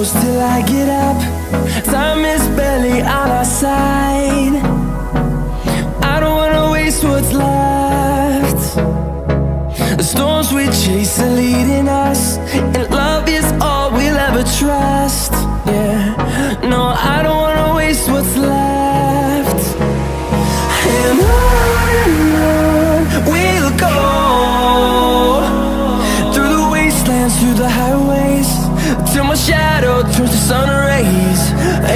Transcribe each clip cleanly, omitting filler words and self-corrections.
close till I get up. Time is barely on our side. I don't wanna waste what's left. The storms we chase are leading us, and love is all we'll ever trust. Yeah, no, I don't wanna waste what's left. And on we'll go, through the wastelands, through the highways, till my shadow turns to sun rays.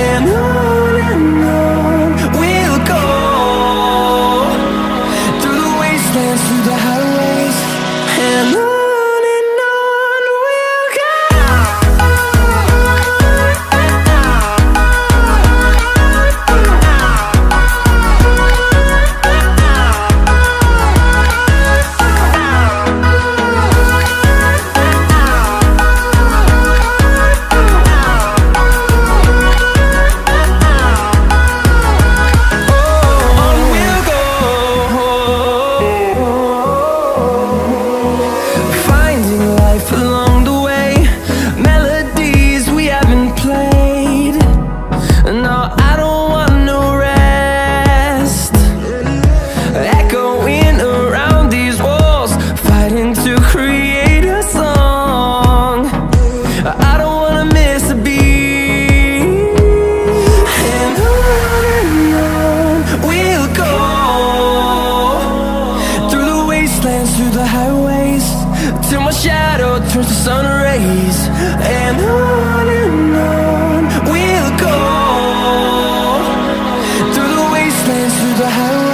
And on we'll go, through the wastelands, through the highways, and on. Through the highways, till my shadow turns to sun rays. And on we'll go, through the wastelands, through the highways.